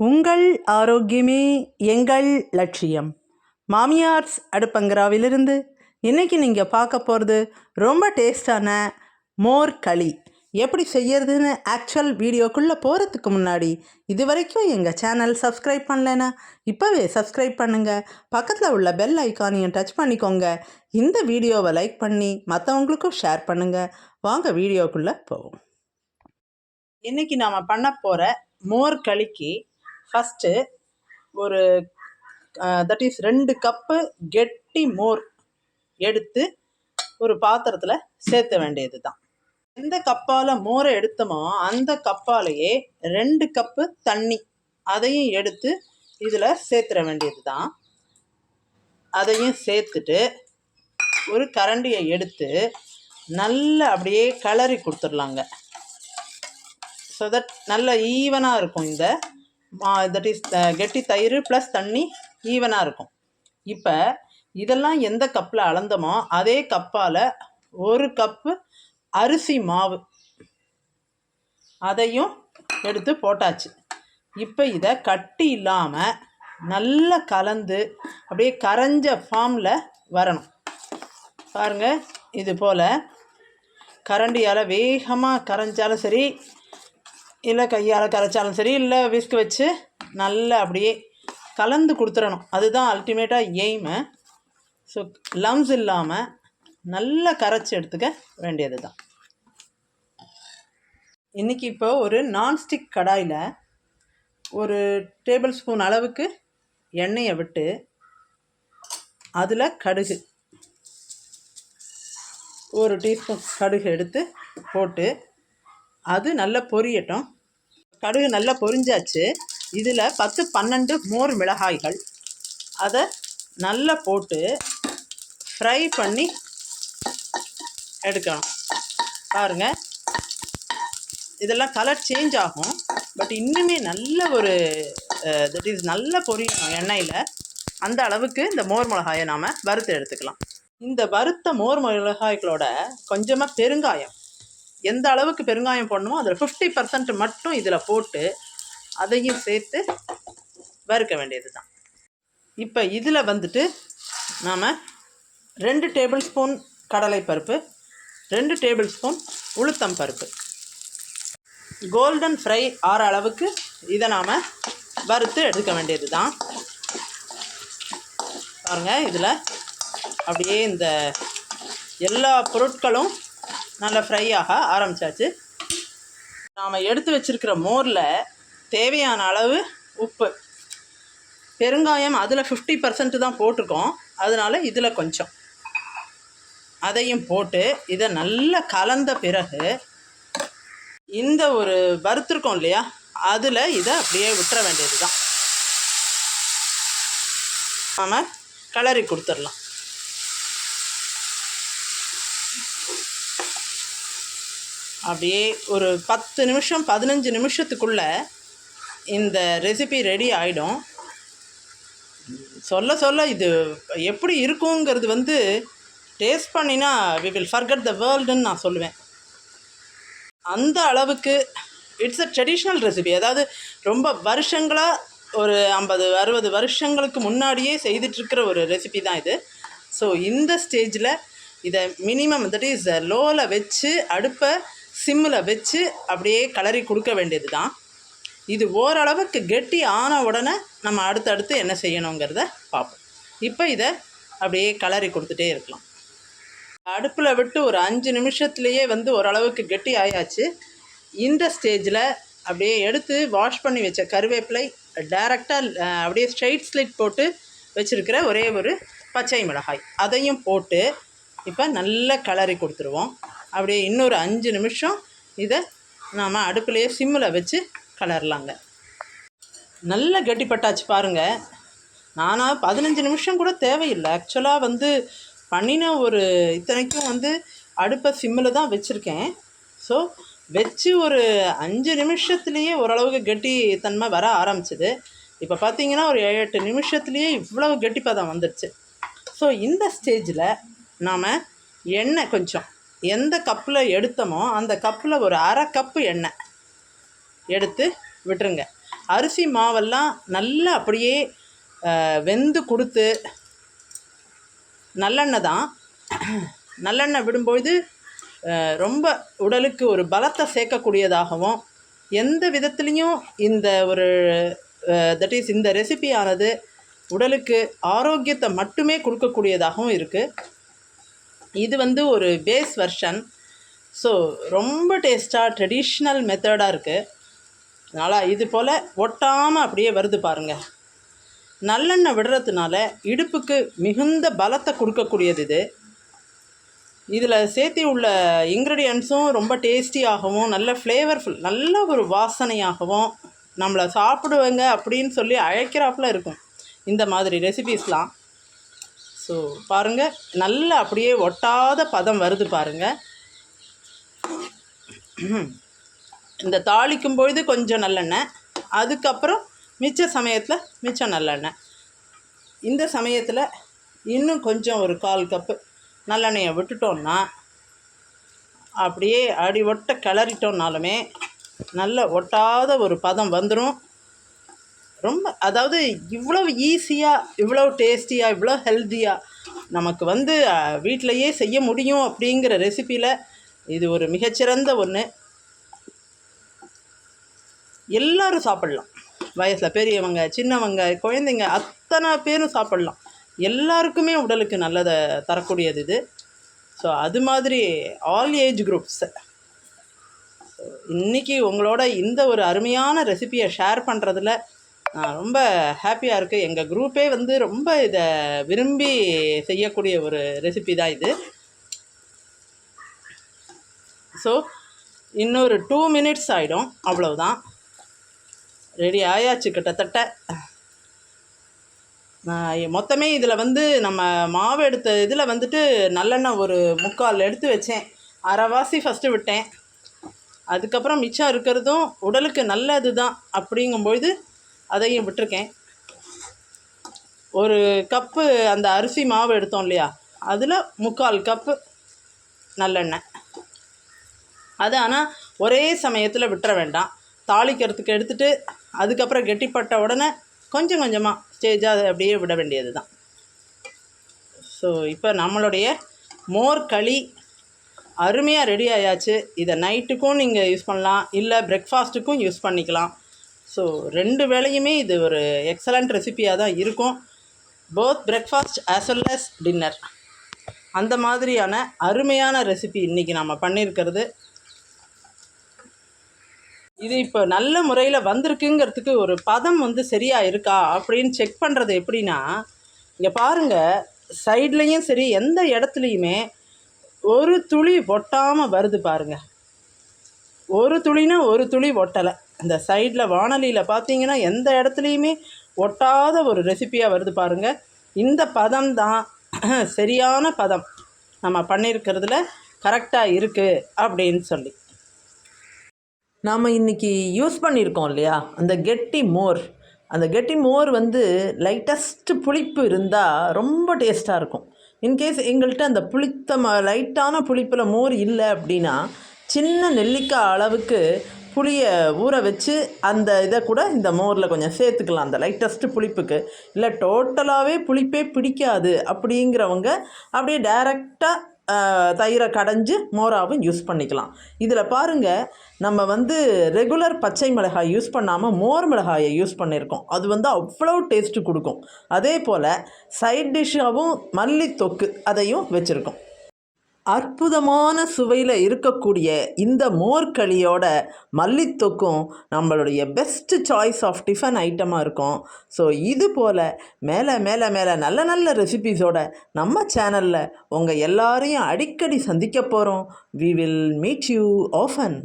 உங்கள் ஆரோக்கியமே எங்கள் லட்சியம். மாமியார்ஸ் அடுப்பங்கராவிலிருந்து இன்றைக்கி நீங்கள் பார்க்க போகிறது ரொம்ப டேஸ்டான மோர் களி. எப்படி செய்யறதுன்னு ஆக்சுவல் வீடியோக்குள்ளே போகிறதுக்கு முன்னாடி இது வரைக்கும் எங்கள் சேனல் சப்ஸ்கிரைப் பண்ணலைன்னா இப்போவே சப்ஸ்கிரைப் பண்ணுங்கள். பக்கத்தில் உள்ள பெல் ஐக்கானையும் டச் பண்ணிக்கோங்க. இந்த வீடியோவை லைக் பண்ணி மற்றவங்களுக்கும் ஷேர் பண்ணுங்கள். வாங்க வீடியோக்குள்ளே போவோம். இன்றைக்கி நாம் பண்ண போகிற மோர் களிக்கு ஃபஸ்ட்டு ஒரு தட் இஸ் 2 கப்பு கெட்டி மோர் எடுத்து ஒரு பாத்திரத்தில் சேர்த்த வேண்டியது தான். எந்த கப்பால் மோரை எடுத்தோமோ அந்த கப்பாலேயே 2 கப்பு தண்ணி அதையும் எடுத்து இதில் சேர்த்துற வேண்டியது தான். அதையும் சேர்த்துட்டு ஒரு கரண்டியை எடுத்து நல்லா அப்படியே கிளறி கொடுத்துடலாங்க. ஸோ தட் நல்ல ஈவனாக இருக்கும். தட் இஸ் கெட்டி தயிர் ப்ளஸ் தண்ணி ஈவனாக இருக்கும். இப்போ இதெல்லாம் எந்த கப்பில் அளந்தமோ அதே கப்பால் 1 கப்பு அரிசி மாவு அதையும் எடுத்து போட்டாச்சு. இப்போ இதை கட்டி இல்லாமல் நல்லா கலந்து அப்படியே கரைஞ்ச ஃபார்மில் வரணும். பாருங்கள், இது போல் கரண்டியால் வேகமாக கரைஞ்சாலும் சரி, இல்லை கையால் கரைச்சாலும் சரி, இல்லை விஸ்க் வச்சு நல்லா அப்படியே கலந்து கொடுத்துடணும். அதுதான் அல்டிமேட்டாக எய்மு. ஸோ லம்ஸ் இல்லாமல் நல்லா கரைச்சி எடுத்துக்க வேண்டியது தான். இன்றைக்கி இப்போ ஒரு நான்ஸ்டிக் கடாயில் ஒரு டேபிள் ஸ்பூன் அளவுக்கு எண்ணெயை விட்டு அதில் கடுகு, 1 டீஸ்பூன் கடுகு எடுத்து போட்டு அது நல்லா பொரியட்டும். கடுகு நல்லா பொரிஞ்சாச்சு. இதில் 10-12 மோர் மிளகாய்கள் அதை நல்லா போட்டு ஃப்ரை பண்ணி எடுக்கணும். பாருங்கள், இதெல்லாம் கலர் சேஞ்ச் ஆகும். பட் இன்னுமே நல்ல ஒரு தட் இஸ் நல்லா பொரியணும் எண்ணெயில். அந்த அளவுக்கு இந்த மோர் மிளகாயை நாம் வறுத்து எடுத்துக்கலாம். இந்த வறுத்த மோர் மிளகாய்களோட கொஞ்சமாக பெருங்காயம், எந்த அளவுக்கு பெருங்காயம் போடணுமோ அதில் 50% மட்டும் இதில் போட்டு அதையும் சேர்த்து வறுக்க வேண்டியது தான். இப்போ இதில் வந்துட்டு நாம் 2 டேபிள் ஸ்பூன் கடலைப்பருப்பு, 2 டேபிள் ஸ்பூன் உளுத்தம் பருப்பு கோல்டன் ஃப்ரை ஆற அளவுக்கு இதை நாம் வறுத்து எடுக்க வேண்டியது தான். பாருங்கள், இதில் அப்படியே இந்த எல்லா பொருட்களும் நல்லா ஃப்ரை ஆக ஆரம்பித்தாச்சு. நாம் எடுத்து வச்சுருக்கிற மோரில் தேவையான அளவு உப்பு, பெருங்காயம் அதில் 50% தான் போட்டிருக்கோம், அதனால் இதில் கொஞ்சம் அதையும் போட்டு இதை நல்லா கலந்த பிறகு இந்த ஒரு வறுத்துருக்கோம் இல்லையா, அதில் இதை அப்படியே விட்டுற வேண்டியது தான். நாம் கிளறி கொடுத்துடலாம். அப்படியே ஒரு 10 நிமிஷம் 15 நிமிஷத்துக்குள்ளே இந்த ரெசிபி ரெடி ஆகிடும். சொல்ல சொல்ல இது எப்படி இருக்குங்கிறது டேஸ்ட் பண்ணினா வி வில் ஃபர்கெட் த வேர்ல்டுன்னு நான் சொல்லுவேன். அந்த அளவுக்கு இட்ஸ் அ ட்ரெடிஷ்னல் ரெசிபி. அதாவது ரொம்ப வருஷங்களாக, ஒரு 50-60 வருஷங்களுக்கு முன்னாடியே செய்துட்ருக்கிற ஒரு ரெசிபி தான் இது. ஸோ இந்த ஸ்டேஜில் இதை மினிமம் தட் இஸ் லோவில் வச்சு அடுப்பை சிம்மில் வச்சு அப்படியே கிளறி கொடுக்க வேண்டியது தான். இது ஓரளவுக்கு கெட்டி ஆன உடனே நம்ம அடுத்தடுத்து என்ன செய்யணுங்கிறத பார்ப்போம். இப்போ இதை அப்படியே கிளறி கொடுத்துட்டே இருக்கலாம். அடுப்பில் விட்டு ஒரு 5 நிமிஷத்துலேயே ஓரளவுக்கு கெட்டி ஆயாச்சு. இந்த ஸ்டேஜில் அப்படியே எடுத்து வாஷ் பண்ணி வச்ச கருவேப்பிலை, டைரெக்டாக அப்படியே ஸ்ட்ரைட் ஸ்லிட் போட்டு வச்சுருக்கிற ஒரே ஒரு பச்சை மிளகாய் அதையும் போட்டு இப்போ நல்லா கிளறி கொடுத்துருவோம். அப்படியே இன்னொரு 5 நிமிஷம் இதை நாம் அடுப்புலேயே சிம்மில் வச்சு கிளறலாங்க. நல்ல கெட்டிப்பட்டாச்சு பாருங்கள். நானாக 15 நிமிஷம் கூட தேவையில்லை. ஆக்சுவலாக பண்ணின ஒரு இத்தனைக்கும் அடுப்பை சிம்மில் தான் வச்சுருக்கேன். ஸோ வச்சு ஒரு 5 நிமிஷத்துலேயே ஓரளவுக்கு கெட்டி தன்மை வர ஆரம்பிச்சிது. இப்போ பார்த்திங்கன்னா ஒரு 7-8 நிமிஷத்துலேயே இவ்வளவு கெட்டிப்பதம் வந்துடுச்சு. ஸோ இந்த ஸ்டேஜில் நாம் எண்ணெய் கொஞ்சம் எந்த கப்பில் எடுத்தோமோ அந்த கப்பில் ஒரு 1/2 கப்பு எண்ணெய் எடுத்து விட்டுருங்க. அரிசி மாவெல்லாம் நல்லா அப்படியே வெந்து கொடுத்து, நல்லெண்ணெய் தான், நல்லெண்ணெய் விடும்பொழுது ரொம்ப உடலுக்கு ஒரு பலத்தை சேர்க்கக்கூடியதாகவும், எந்த விதத்துலேயும் இந்த ஒரு தட் இஸ் இந்த ரெசிபியானது உடலுக்கு ஆரோக்கியத்தை மட்டுமே கொடுக்கக்கூடியதாகவும் இருக்குது. இது வந்து ஒரு பேஸ் வெர்ஷன். ஸோ ரொம்ப டேஸ்ட்டாக ட்ரெடிஷ்னல் மெத்தடாக இருக்குது. அதனால் இது போல் ஒட்டாமல் அப்படியே வருது பாருங்கள். நல்லெண்ணெய் விடுறதுனால இடுப்புக்கு மிகுந்த பலத்தை கொடுக்கக்கூடியது இது. இதில் சேர்த்தி உள்ள இன்க்ரீடியன்ட்ஸும் ரொம்ப டேஸ்டியாகவும், நல்ல ஃப்ளேவர்ஃபுல், நல்ல ஒரு வாசனையாகவும், நம்மளை சாப்பிடுவேங்க அப்படின்னு சொல்லி அழைக்கிறாப்புல இருக்கும் இந்த மாதிரி ரெசிபீஸ்லாம். ஸோ பாருங்கள், நல்லா அப்படியே ஒட்டாத பதம் வருது பாருங்கள். இந்த தாளிக்கும் பொழுது கொஞ்சம் நல்லெண்ணெய், அதுக்கப்புறம் மிச்ச சமயத்தில் மிச்சம் நல்லெண்ணெய். இந்த சமயத்தில் இன்னும் கொஞ்சம் ஒரு 1/4 கப்பு நல்லெண்ணெயை விட்டுட்டோம்னா, அப்படியே அடி ஒட்ட கிளறிட்டோம்னாலுமே நல்ல ஒட்டாத ஒரு பதம் வந்துடும். ரொம்ப, அதாவது இவ்வளோ ஈஸியாக, இவ்வளோ டேஸ்டியாக, இவ்வளோ ஹெல்த்தியாக நமக்கு வந்து வீட்டிலையே செய்ய முடியும் அப்படிங்கிற ரெசிப்பியில் இது ஒரு மிகச்சிறந்த ஒன்று. எல்லோரும் சாப்பிட்லாம். வயசில் பெரியவங்க, சின்னவங்க, குழந்தைங்க அத்தனை பேரும் சாப்பிட்லாம். எல்லாருக்குமே உடலுக்கு நல்லதை தரக்கூடியது இது. ஸோ அது மாதிரி ஆல் ஏஜ் குரூப்ஸ். ஸோ இன்றைக்கி உங்களோட இந்த ஒரு அருமையான ரெசிப்பியை ஷேர் பண்ணுறதுல நான் ரொம்ப ஹாப்பியாக இருக்குது. எங்கள் குரூப்பே வந்து ரொம்ப இதை விரும்பி செய்யக்கூடிய ஒரு ரெசிபி தான் இது. ஸோ இன்னொரு 2 மினிட்ஸ் ஆகிடும், அவ்வளவுதான். ரெடி ஆயாச்சு கிட்டத்தட்ட. மொத்தமே இதில் வந்து நம்ம மாவு எடுத்த இதில் வந்துட்டு நல்லெண்ணெய் ஒரு 3/4 எடுத்து வச்சேன். அரைவாசி ஃபஸ்ட்டு விட்டேன். அதுக்கப்புறம் மிச்சம் இருக்கிறதும் உடலுக்கு நல்லது தான் அப்படிங்கும்பொழுது அதையும் விட்டுருக்கேன். ஒரு கப்பு அந்த அரிசி மாவு எடுத்தோம் இல்லையா, அதில் 3/4 கப்பு நல்லெண்ணெய். அது ஆனால் ஒரே சமயத்தில் விட்டுற வேண்டாம். தாளிக்கிறதுக்கு எடுத்துகிட்டு அதுக்கப்புறம் கெட்டிப்பட்ட உடனே கொஞ்சம் கொஞ்சமாக ஸ்டேஜாக அப்படியே விட வேண்டியது தான். ஸோ இப்போ நம்மளுடைய மோர் களி அருமையாக ரெடி ஆயாச்சு. இதை நைட்டுக்கும் நீங்கள் யூஸ் பண்ணலாம், இல்லை பிரேக்ஃபாஸ்ட்டுக்கும் யூஸ் பண்ணிக்கலாம். ஸோ 2 வேளையுமே இது ஒரு எக்ஸலண்ட் ரெசிபியாக தான் இருக்கும். Both breakfast as well as dinner. அந்த மாதிரியான அருமையான ரெசிபி இன்றைக்கி நம்ம பண்ணியிருக்கிறது. இது இப்போ நல்ல முறையில் வந்திருக்குங்கிறதுக்கு ஒரு பதம் வந்து சரியாக இருக்கா அப்படின்னு செக் பண்ணுறது எப்படின்னா, இங்கே பாருங்கள், சைட்லேயும் சரி எந்த இடத்துலையுமே ஒரு துளி ஒட்டாமல் வருது பாருங்கள். ஒரு துளினா ஒரு துளி ஒட்டலை. இந்த சைடில் வானலியில் பார்த்தீங்கன்னா எந்த இடத்துலையுமே ஒட்டாத ஒரு ரெசிப்பியாக வருது பாருங்கள். இந்த பதம் தான் சரியான பதம் நம்ம பண்ணியிருக்கிறதுல கரெக்டாக இருக்குது அப்படின்னு சொல்லி. நாம் இன்றைக்கி யூஸ் பண்ணியிருக்கோம் இல்லையா, அந்த கெட்டி மோர். அந்த கெட்டி மோர் வந்து லைட்டஸ்ட்டு புளிப்பு இருந்தால் ரொம்ப டேஸ்ட்டாக இருக்கும். இன்கேஸ் எங்கள்கிட்ட அந்த லைட்டான புளிப்பில் மோர் இல்லை அப்படின்னா, சின்ன நெல்லிக்காய் அளவுக்கு புளியை ஊற வச்சு அந்த இதை கூட இந்த மோரில் கொஞ்சம் சேர்த்துக்கலாம், அந்த லைட்டஸ்ட்டு புளிப்புக்கு. இல்லை டோட்டலாகவே புளிப்பே பிடிக்காது அப்படிங்கிறவங்க அப்படியே டைரெக்டாக தயிரை கடைஞ்சி மோராகவும் யூஸ் பண்ணிக்கலாம். இதில் பாருங்கள், நம்ம வந்து ரெகுலர் பச்சை மிளகாய் யூஸ் பண்ணாமல் மோர் மிளகாயை யூஸ் பண்ணியிருக்கோம். அது வந்து அவ்வளோ டேஸ்ட்டு கொடுக்கும். அதே போல் சைட் டிஷ்ஷாகவும் மல்லித்தொக்கு அதையும் வச்சுருக்கோம். அற்புதமான சுவையில் இருக்கக்கூடிய இந்த மோர்களியோட மல்லித்தொக்கும் நம்மளுடைய பெஸ்ட்டு சாய்ஸ் ஆஃப் டிஃபன் ஐட்டமாக இருக்கும். ஸோ இது போல் மேலே மேலே மேலே நல்ல நல்ல ரெசிபீஸோட நம்ம சேனலில் உங்கள் எல்லாரையும் அடிக்கடி சந்திக்க போகிறோம். We will meet you often.